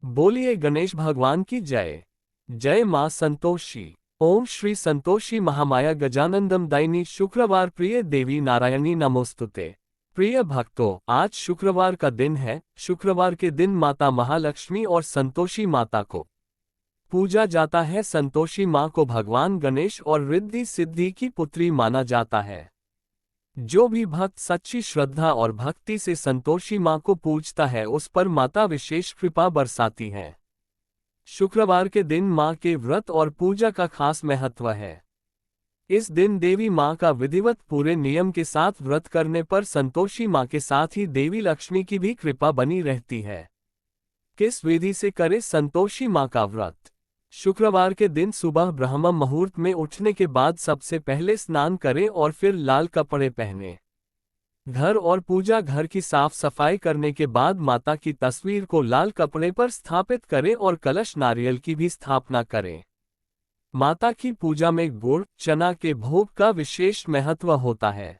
बोलिए गणेश भगवान की जय। जय मां संतोषी। ओम श्री संतोषी महामाया गजानंदम दायिनी। शुक्रवार प्रिय देवी नारायणी नमोस्तुते। प्रिय भक्तों, आज शुक्रवार का दिन है। शुक्रवार के दिन माता महालक्ष्मी और संतोषी माता को पूजा जाता है। संतोषी मां को भगवान गणेश और रिद्धि सिद्धि की पुत्री माना जाता है। जो भी भक्त सच्ची श्रद्धा और भक्ति से संतोषी मां को पूजता है, उस पर माता विशेष कृपा बरसाती है। शुक्रवार के दिन मां के व्रत और पूजा का खास महत्व है। इस दिन देवी मां का विधिवत पूरे नियम के साथ व्रत करने पर संतोषी मां के साथ ही देवी लक्ष्मी की भी कृपा बनी रहती है। किस विधि से करें संतोषी मां का व्रत? शुक्रवार के दिन सुबह ब्रह्म मुहूर्त में उठने के बाद सबसे पहले स्नान करें और फिर लाल कपड़े पहने। घर और पूजा घर की साफ सफाई करने के बाद माता की तस्वीर को लाल कपड़े पर स्थापित करें और कलश नारियल की भी स्थापना करें। माता की पूजा में गुड़ चना के भोग का विशेष महत्व होता है।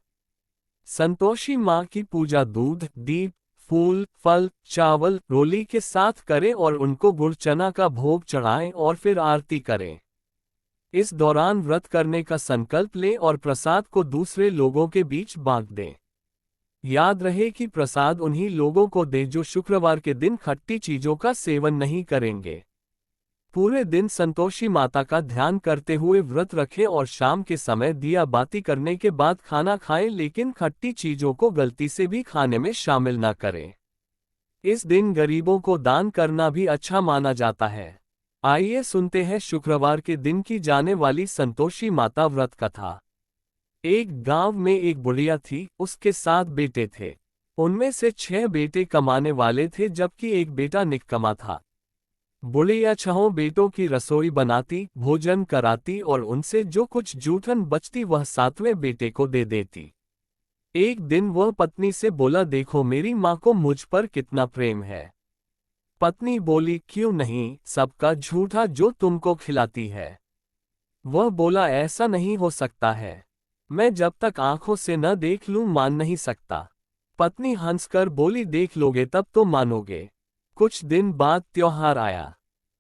संतोषी मां की पूजा दूध, दीप, फूल, फल, चावल, रोली के साथ करें और उनको गुड़ चना का भोग चढ़ाएं और फिर आरती करें। इस दौरान व्रत करने का संकल्प लें और प्रसाद को दूसरे लोगों के बीच बांट दें। याद रहे कि प्रसाद उन्हीं लोगों को दें जो शुक्रवार के दिन खट्टी चीजों का सेवन नहीं करेंगे। पूरे दिन संतोषी माता का ध्यान करते हुए व्रत रखें और शाम के समय दिया बाती करने के बाद खाना खाएं, लेकिन खट्टी चीजों को गलती से भी खाने में शामिल न करें। इस दिन गरीबों को दान करना भी अच्छा माना जाता है। आइए सुनते हैं शुक्रवार के दिन की जाने वाली संतोषी माता व्रत कथा। एक गांव में एक बुढ़िया थी, उसके 7 बेटे थे। उनमें से 6 बेटे कमाने वाले थे, जबकि एक बेटा निकम्मा था। बुढ़िया 6 बेटों की रसोई बनाती, भोजन कराती और उनसे जो कुछ जूठन बचती वह 7वें बेटे को दे देती। एक दिन वह पत्नी से बोला, देखो मेरी माँ को मुझ पर कितना प्रेम है। पत्नी बोली, क्यों नहीं, सबका झूठा जो तुमको खिलाती है। वह बोला, ऐसा नहीं हो सकता है, मैं जब तक आंखों से न देख लूं मान नहीं सकता। पत्नी हंसकर बोली, देख लोगे तब तो मानोगे। कुछ दिन बाद त्योहार आया।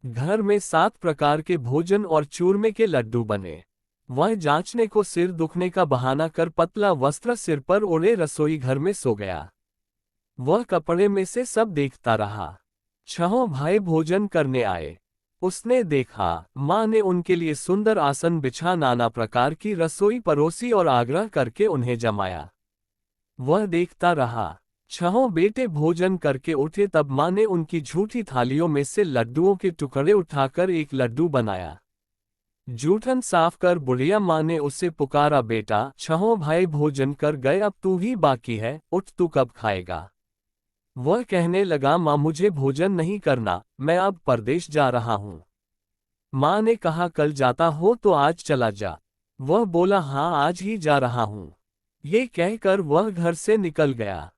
घर में 7 प्रकार के भोजन और चूरमे के लड्डू बने। वह जांचने को सिर दुखने का बहाना कर पतला वस्त्र सिर पर ओढ़े रसोई घर में सो गया। वह कपड़े में से सब देखता रहा। 6 भाई भोजन करने आए। उसने देखा माँ ने उनके लिए सुंदर आसन बिछा नाना प्रकार की रसोई परोसी और आग्रह करके उन्हें जमाया। वह देखता रहा। 6 बेटे भोजन करके उठे, तब माँ ने उनकी झूठी थालियों में से लड्डुओं के टुकड़े उठाकर एक लड्डू बनाया। जूठन साफ कर बुढ़िया माँ ने उसे पुकारा, बेटा 6 भाई भोजन कर गए, अब तू ही बाकी है, उठ तू कब खाएगा। वह कहने लगा, माँ मुझे भोजन नहीं करना, मैं अब परदेश जा रहा हूँ। माँ ने कहा, कल जाता हो तो आज चला जा। वह बोला, हाँ आज ही जा रहा हूँ। ये कहकर वह घर से निकल गया।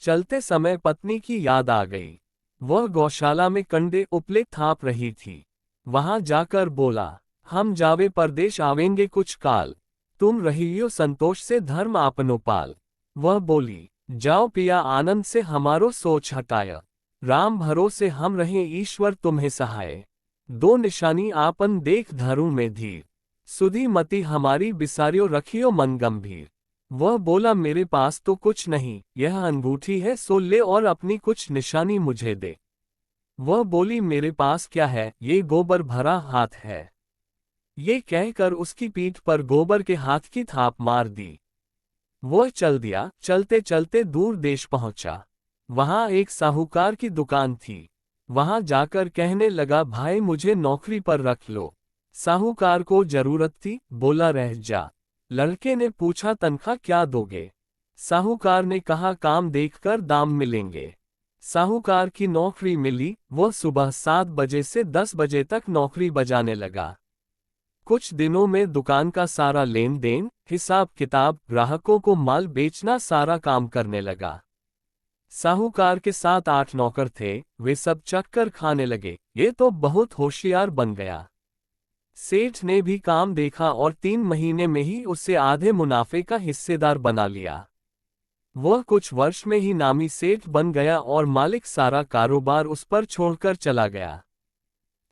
चलते समय पत्नी की याद आ गई। वह गौशाला में कंडे उपले थाप रही थी। वहां जाकर बोला, हम जावे परदेश आवेंगे कुछ काल, तुम रहियो संतोष से धर्म आपनो पाल। वह बोली, जाओ पिया आनंद से हमारो सोच हटाया, राम भरोसे हम रहे ईश्वर तुम्हें सहाय। 2 निशानी आपन देख धरू में धीर, सुधी मति हमारी बिसारियो रखियो मन गंभीर। वह बोला, मेरे पास तो कुछ नहीं, यह अंगूठी है सो ले और अपनी कुछ निशानी मुझे दे। वह बोली, मेरे पास क्या है, ये गोबर भरा हाथ है। ये कहकर उसकी पीठ पर गोबर के हाथ की थाप मार दी। वह चल दिया। चलते चलते दूर देश पहुंचा। वहां एक साहूकार की दुकान थी। वहां जाकर कहने लगा, भाई मुझे नौकरी पर रख लो। साहूकार को जरूरत थी, बोला रह जा। लड़के ने पूछा, तनख्वाह क्या दोगे? साहूकार ने कहा, काम देखकर दाम मिलेंगे। साहूकार की नौकरी मिली। वह सुबह 7 बजे से 10 बजे तक नौकरी बजाने लगा। कुछ दिनों में दुकान का सारा लेन देन, हिसाब किताब, ग्राहकों को माल बेचना सारा काम करने लगा। साहूकार के 7-8 नौकर थे, वे सब चक्कर खाने लगे, ये तो बहुत होशियार बन गया। सेठ ने भी काम देखा और 3 महीने में ही उससे आधे मुनाफे का हिस्सेदार बना लिया। वह कुछ वर्ष में ही नामी सेठ बन गया और मालिक सारा कारोबार उस पर छोड़कर चला गया।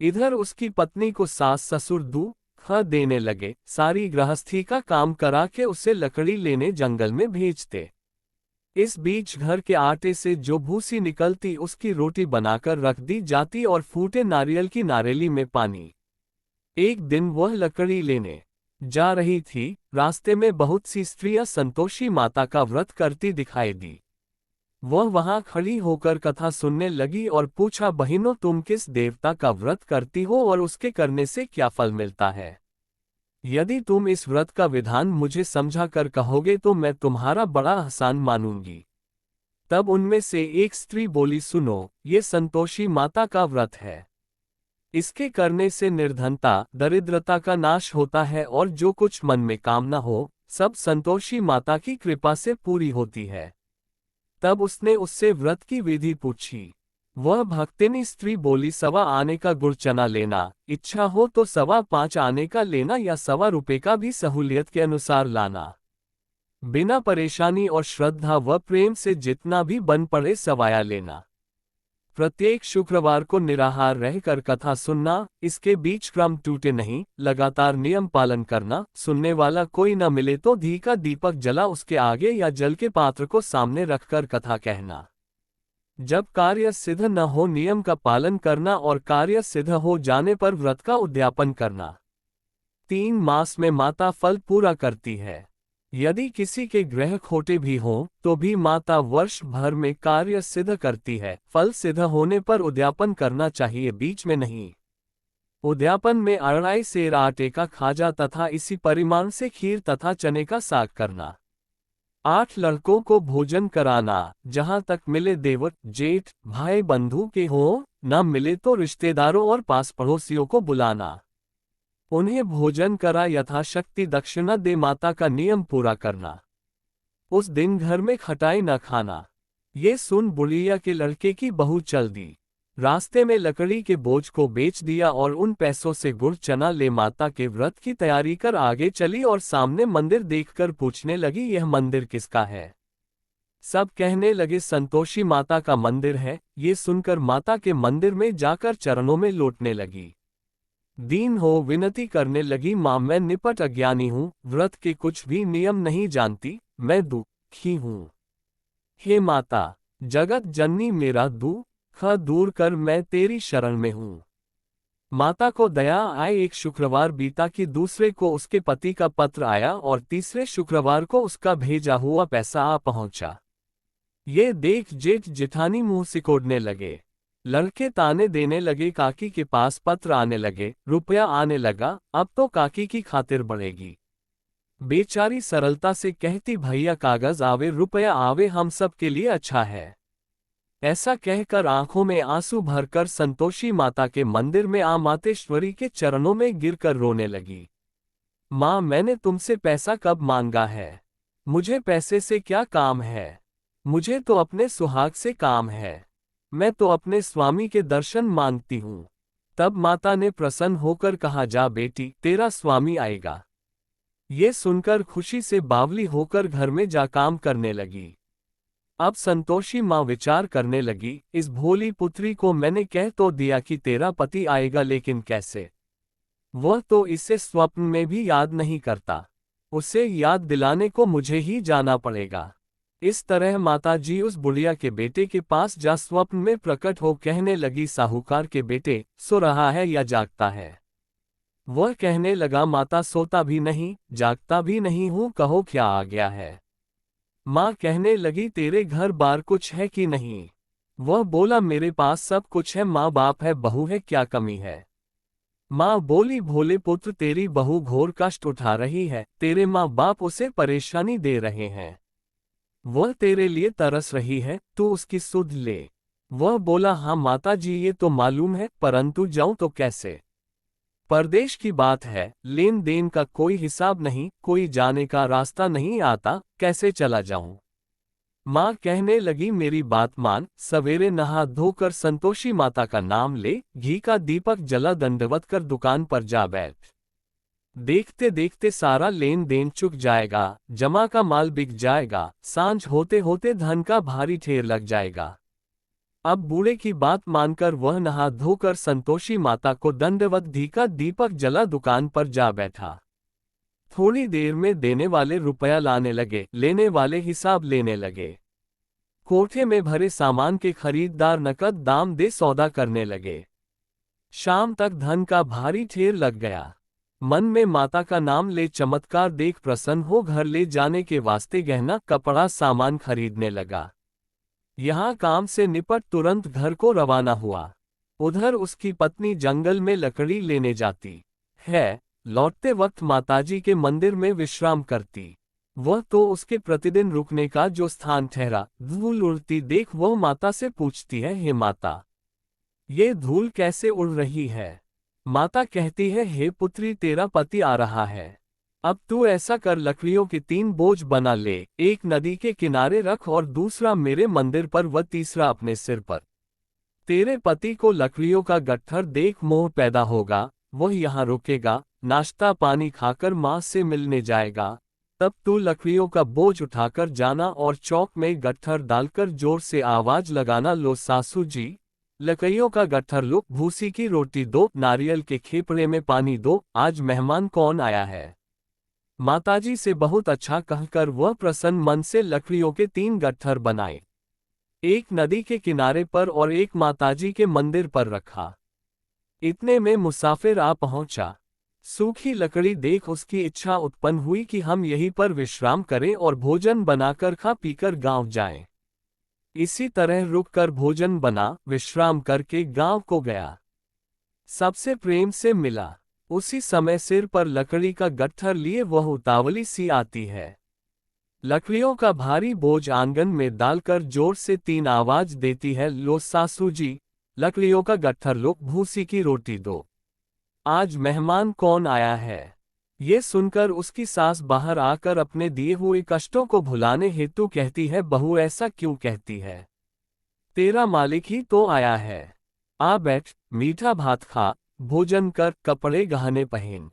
इधर उसकी पत्नी को सास ससुर दुख देने लगे, सारी गृहस्थी का काम करा के उसे लकड़ी लेने जंगल में भेजते। इस बीच घर के आटे से जो भूसी निकलती उसकी रोटी बनाकर रख दी जाती और फूटे नारियल की नारेली में पानी। एक दिन वह लकड़ी लेने जा रही थी, रास्ते में बहुत सी स्त्रियां संतोषी माता का व्रत करती दिखाई दी। वह वहां खड़ी होकर कथा सुनने लगी और पूछा, बहनों तुम किस देवता का व्रत करती हो और उसके करने से क्या फल मिलता है? यदि तुम इस व्रत का विधान मुझे समझा कर कहोगे तो मैं तुम्हारा बड़ा आसान मानूंगी। तब उनमें से एक स्त्री बोली, सुनो, ये संतोषी माता का व्रत है। इसके करने से निर्धनता दरिद्रता का नाश होता है और जो कुछ मन में कामना हो सब संतोषी माता की कृपा से पूरी होती है। तब उसने उससे व्रत की विधि पूछी। वह भक्तिनी स्त्री बोली, 1.25 आने का गुड़ चना लेना, इच्छा हो तो 5.25 आने का लेना या 1.25 रुपये का भी सहूलियत के अनुसार लाना। बिना परेशानी और श्रद्धा व प्रेम से जितना भी बन पड़े सवाया लेना। प्रत्येक शुक्रवार को निराहार रहकर कथा सुनना, इसके बीच क्रम टूटे नहीं, लगातार नियम पालन करना। सुनने वाला कोई न मिले तो घी का दीपक जला उसके आगे या जल के पात्र को सामने रखकर कथा कहना। जब कार्य सिद्ध न हो नियम का पालन करना और कार्य सिद्ध हो जाने पर व्रत का उद्यापन करना। 3 मास में माता फल पूरा करती है। यदि किसी के ग्रह खोटे भी हों तो भी माता वर्ष भर में कार्य सिद्ध करती है। फल सिद्ध होने पर उद्यापन करना चाहिए, बीच में नहीं। उद्यापन में 2.5 सेर आटे का खाजा तथा इसी परिमाण से खीर तथा चने का साग करना। 8 लड़कों को भोजन कराना, जहां तक मिले देवर जेठ भाई बंधु के हों, न मिले तो रिश्तेदारों और पास पड़ोसियों को बुलाना। उन्हें भोजन करा यथाशक्ति दक्षिणा दे माता का नियम पूरा करना। उस दिन घर में खटाई न खाना। ये सुन बुढ़िया के लड़के की बहू चल दी। रास्ते में लकड़ी के बोझ को बेच दिया और उन पैसों से गुड़ चना ले माता के व्रत की तैयारी कर आगे चली और सामने मंदिर देखकर पूछने लगी, यह मंदिर किसका है? सब कहने लगे, संतोषी माता का मंदिर है। ये सुनकर माता के मंदिर में जाकर चरणों में लौटने लगी। दीन हो विनती करने लगी, मां मैं निपट अज्ञानी हूँ, व्रत के कुछ भी नियम नहीं जानती, मैं दुखी हूँ। हे माता, जगत जननी मेरा दुख दूर कर, मैं तेरी शरण में हूँ। माता को दया आए। एक शुक्रवार बीता कि दूसरे को उसके पति का पत्र आया और तीसरे शुक्रवार को उसका भेजा हुआ पैसा आ पहुंचा। ये देख जेठ जेठानी मुंह सिकोड़ने लगे। लड़के ताने देने लगे, काकी के पास पत्र आने लगे, रुपया आने लगा, अब तो काकी की खातिर बढ़ेगी। बेचारी सरलता से कहती, भैया कागज आवे रुपया आवे हम सब के लिए अच्छा है। ऐसा कहकर आंखों में आंसू भरकर संतोषी माता के मंदिर में मातेश्वरी के चरणों में गिरकर रोने लगी। माँ मैंने तुमसे पैसा कब मांगा है? मुझे पैसे से क्या काम है? मुझे तो अपने सुहाग से काम है। मैं तो अपने स्वामी के दर्शन मांगती हूँ। तब माता ने प्रसन्न होकर कहा, जा बेटी, तेरा स्वामी आएगा। ये सुनकर खुशी से बावली होकर घर में जा काम करने लगी। अब संतोषी माँ विचार करने लगी, इस भोली पुत्री को मैंने कह तो दिया कि तेरा पति आएगा, लेकिन कैसे? वह तो इसे स्वप्न में भी याद नहीं करता। उसे याद दिलाने को मुझे ही जाना पड़ेगा। इस तरह माताजी उस बुढ़िया के बेटे के पास जा स्वप्न में प्रकट हो कहने लगी, साहूकार के बेटे, सो रहा है या जागता है? वह कहने लगा, माता सोता भी नहीं जागता भी नहीं हूँ, कहो क्या आ गया है? माँ कहने लगी, तेरे घर बार कुछ है कि नहीं? वह बोला, मेरे पास सब कुछ है, माँ बाप है, बहू है, क्या कमी है? माँ बोली, भोले पुत्र, तेरी बहू घोर कष्ट उठा रही है, तेरे माँ बाप उसे परेशानी दे रहे हैं। वह तेरे लिए तरस रही है, तू उसकी सुध ले। वह बोला, हाँ माताजी ये तो मालूम है, परंतु जाऊं तो कैसे? परदेश की बात है, लेन देन का कोई हिसाब नहीं, कोई जाने का रास्ता नहीं आता, कैसे चला जाऊं? माँ कहने लगी, मेरी बात मान, सवेरे नहा धोकर संतोषी माता का नाम ले, घी का दीपक जला दंडवत कर दुकान पर जा बैठ। देखते देखते सारा लेन देन चुक जाएगा, जमा का माल बिक जाएगा, सांझ होते होते धन का भारी ढेर लग जाएगा। अब बूढ़े की बात मानकर वह नहा धोकर संतोषी माता को दंडवत धीका दीपक जला दुकान पर जा बैठा। थोड़ी देर में देने वाले रुपया लाने लगे, लेने वाले हिसाब लेने लगे। कोठे में भरे सामान के खरीददार नकद दाम दे सौदा करने लगे। शाम तक धन का भारी ढेर लग गया। मन में माता का नाम ले चमत्कार देख प्रसन्न हो घर ले जाने के वास्ते गहना कपड़ा सामान खरीदने लगा। यहाँ काम से निपट तुरंत घर को रवाना हुआ। उधर उसकी पत्नी जंगल में लकड़ी लेने जाती है। लौटते वक्त माताजी के मंदिर में विश्राम करती। वह तो उसके प्रतिदिन रुकने का जो स्थान ठहरा। धूल उड़ती देख वह माता से पूछती है, हे माता, ये धूल कैसे उड़ रही है? माता कहती है, हे पुत्री, तेरा पति आ रहा है। अब तू ऐसा कर, लकड़ियों के 3 बोझ बना ले, एक नदी के किनारे रख और दूसरा मेरे मंदिर पर व तीसरा अपने सिर पर। तेरे पति को लकड़ियों का गट्ठर देख मोह पैदा होगा, वह यहाँ रुकेगा, नाश्ता पानी खाकर माँ से मिलने जाएगा। तब तू लकड़ियों का बोझ उठाकर जाना और चौक में गट्ठर डालकर जोर से आवाज लगाना, लो सासू जी, लकड़ियों का गट्ठर लो, भूसी की रोटी दो, नारियल के खेपड़े में पानी दो, आज मेहमान कौन आया है। माताजी से बहुत अच्छा कहकर वह प्रसन्न मन से लकड़ियों के 3 गट्ठर बनाए। एक नदी के किनारे पर और एक माताजी के मंदिर पर रखा। इतने में मुसाफिर आ पहुंचा। सूखी लकड़ी देख उसकी इच्छा उत्पन्न हुई कि हम यहीं पर विश्राम करें और भोजन बनाकर खा पीकर गांव जाएं। इसी तरह रुककर भोजन बना, विश्राम करके गांव को गया। सबसे प्रेम से मिला। उसी समय सिर पर लकड़ी का गट्ठर लिए वह उतावली सी आती है। लकड़ियों का भारी बोझ आंगन में डालकर जोर से 3 आवाज देती है, लो सासू जी, लकड़ियों का गट्ठर लो, भूसी की रोटी दो, आज मेहमान कौन आया है। ये सुनकर उसकी सास बाहर आकर अपने दिए हुए कष्टों को भुलाने हेतु कहती है, बहू ऐसा क्यों कहती है, तेरा मालिक ही तो आया है। आ बैठ, मीठा भात खा, भोजन कर, कपड़े गहने पहन।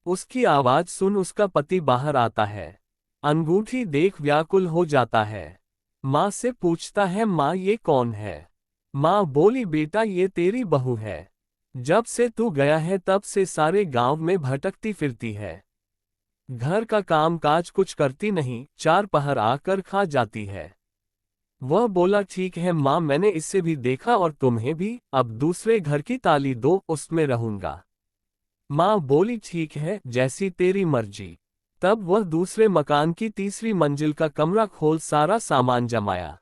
उसकी आवाज सुन उसका पति बाहर आता है। अंगूठी देख व्याकुल हो जाता है। माँ से पूछता है, माँ ये कौन है। माँ बोली, बेटा ये तेरी बहू है। जब से तू गया है तब से सारे गांव में भटकती फिरती है। घर का काम काज कुछ करती नहीं, 4 पहर आकर खा जाती है। वह बोला, ठीक है माँ, मैंने इससे भी देखा और तुम्हें भी, अब दूसरे घर की ताली दो, उसमें रहूंगा। माँ बोली, ठीक है, जैसी तेरी मर्जी। तब वह दूसरे मकान की तीसरी मंजिल का कमरा खोल सारा सामान जमाया।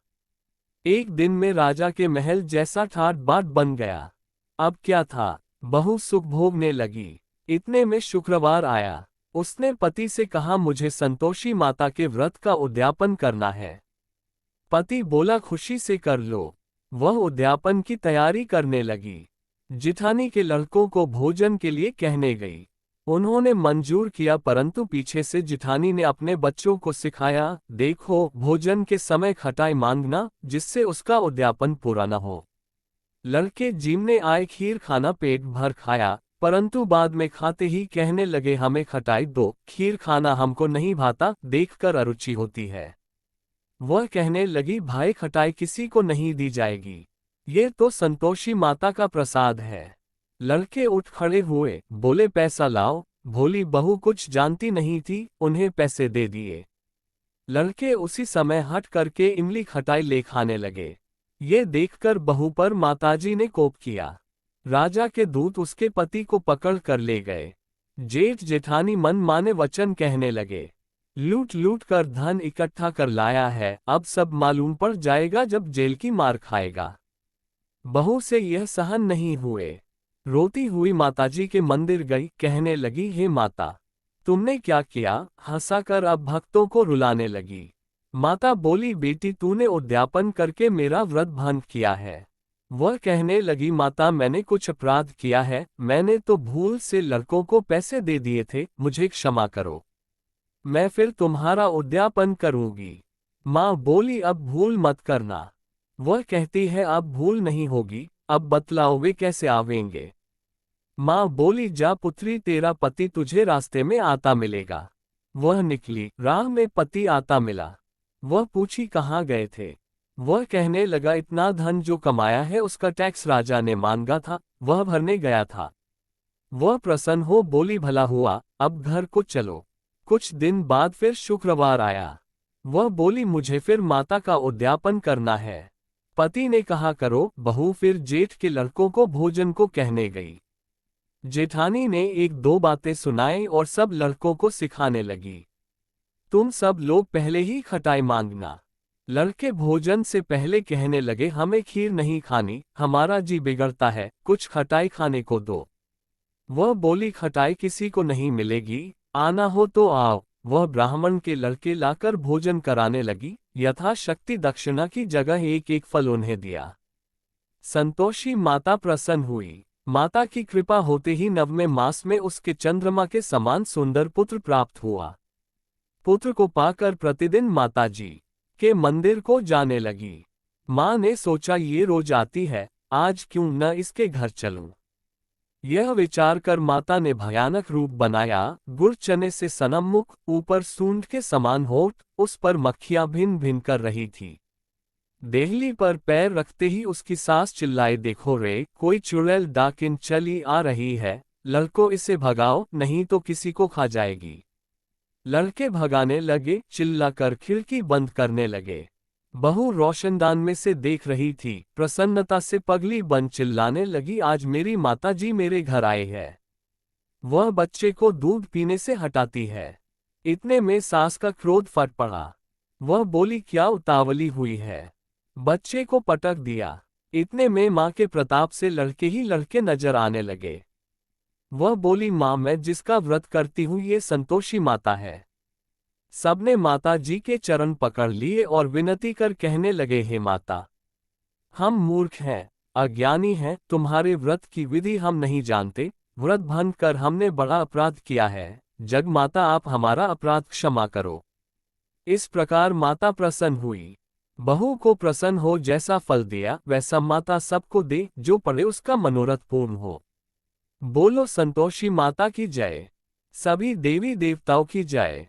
एक दिन में राजा के महल जैसा ठाट बाट बन गया। अब क्या था, बहू सुख भोगने लगी। इतने में शुक्रवार आया। उसने पति से कहा, मुझे संतोषी माता के व्रत का उद्यापन करना है। पति बोला, खुशी से कर लो। वह उद्यापन की तैयारी करने लगी। जिठानी के लड़कों को भोजन के लिए कहने गई। उन्होंने मंजूर किया, परंतु पीछे से जिठानी ने अपने बच्चों को सिखाया, देखो भोजन के समय खटाई मांगना, जिससे उसका उद्यापन पूरा न हो। लड़के जिमने आए, खीर खाना पेट भर खाया, परंतु बाद में खाते ही कहने लगे, हमें खटाई दो, खीर खाना हमको नहीं भाता, देखकर अरुचि होती है। वह कहने लगी, भाई खटाई किसी को नहीं दी जाएगी, ये तो संतोषी माता का प्रसाद है। लड़के उठ खड़े हुए, बोले, पैसा लाओ। भोली बहू कुछ जानती नहीं थी, उन्हें पैसे दे दिए। लड़के उसी समय हट करके इमली खटाई ले खाने लगे। ये देखकर बहू पर माताजी ने कोप किया। राजा के दूत उसके पति को पकड़ कर ले गए। जेठ जेठानी मन माने वचन कहने लगे, लूट लूट कर धन इकट्ठा कर लाया है, अब सब मालूम पड़ जाएगा जब जेल की मार खाएगा। बहू से यह सहन नहीं हुए। रोती हुई माताजी के मंदिर गई, कहने लगी, हे माता, तुमने क्या किया। हंसाकर अब भक्तों को रुलाने लगी। माता बोली, बेटी तूने उद्यापन करके मेरा व्रत भंग किया है। वह कहने लगी, माता मैंने कुछ अपराध किया है, मैंने तो भूल से लड़कों को पैसे दे दिए थे, मुझे क्षमा करो, मैं फिर तुम्हारा उद्यापन करूंगी। माँ बोली, अब भूल मत करना। वह कहती है, अब भूल नहीं होगी, अब बतलाओ वे कैसे आवेंगे। माँ बोली, जा पुत्री, तेरा पति तुझे रास्ते में आता मिलेगा। वह निकली, राह में पति आता मिला। वह पूछी, कहाँ गए थे? वह कहने लगा, इतना धन जो कमाया है उसका टैक्स राजा ने मांगा था, वह भरने गया था। वह प्रसन्न हो बोली, भला हुआ, अब घर को चलो। कुछ दिन बाद फिर शुक्रवार आया। वह बोली, मुझे फिर माता का उद्यापन करना है। पति ने कहा, करो बहू। फिर जेठ के लड़कों को भोजन को कहने गई। जेठानी ने एक दो बातें सुनाई और सब लड़कों को सिखाने लगी। तुम सब लोग पहले ही खटाई मांगना। लड़के भोजन से पहले कहने लगे, हमें खीर नहीं खानी, हमारा जी बिगड़ता है, कुछ खटाई खाने को दो। वह बोली, खटाई किसी को नहीं मिलेगी, आना हो तो आओ। वह ब्राह्मण के लड़के लाकर भोजन कराने लगी। यथाशक्ति दक्षिणा की जगह एक एक फल उन्हें दिया। संतोषी माता प्रसन्न हुई। माता की कृपा होते ही 9वें मास में उसके चंद्रमा के समान सुंदर पुत्र प्राप्त हुआ। पुत्र को पाकर प्रतिदिन माता जी के मंदिर को जाने लगी। माँ ने सोचा, ये रोज आती है, आज क्यों न इसके घर चलूं। यह विचार कर माता ने भयानक रूप बनाया। गुड़ चने से सनममुख, ऊपर सूंड के समान होठ, उस पर मक्खियां भिन भिन कर रही थी। देहली पर पैर रखते ही उसकी सास चिल्लाई, देखो रे, कोई चुड़ैल डाकिन चली आ रही है, लड़को इसे भगाओ, नहीं तो किसी को खा जाएगी। लड़के भगाने लगे, चिल्लाकर खिड़की बंद करने लगे। बहू रोशनदान में से देख रही थी, प्रसन्नता से पगली बन चिल्लाने लगी, आज मेरी माताजी मेरे घर आए हैं। वह बच्चे को दूध पीने से हटाती है। इतने में सास का क्रोध फट पड़ा। वह बोली, क्या उतावली हुई है? बच्चे को पटक दिया। इतने में माँ के प्रताप से लड़के ही लड़के नजर आने लगे। वह बोली, माँ, मैं जिसका व्रत करती हूँ ये संतोषी माता है। सबने माता जी के चरण पकड़ लिए और विनती कर कहने लगे, हे माता, हम मूर्ख हैं, अज्ञानी हैं, तुम्हारे व्रत की विधि हम नहीं जानते, व्रत भंग कर हमने बड़ा अपराध किया है, जग माता आप हमारा अपराध क्षमा करो। इस प्रकार माता प्रसन्न हुई। बहू को प्रसन्न हो जैसा फल दिया वैसा माता सबको दे, जो पड़े उसका मनोरथ पूर्ण हो। बोलो संतोषी माता की जय। सभी देवी देवताओं की जय।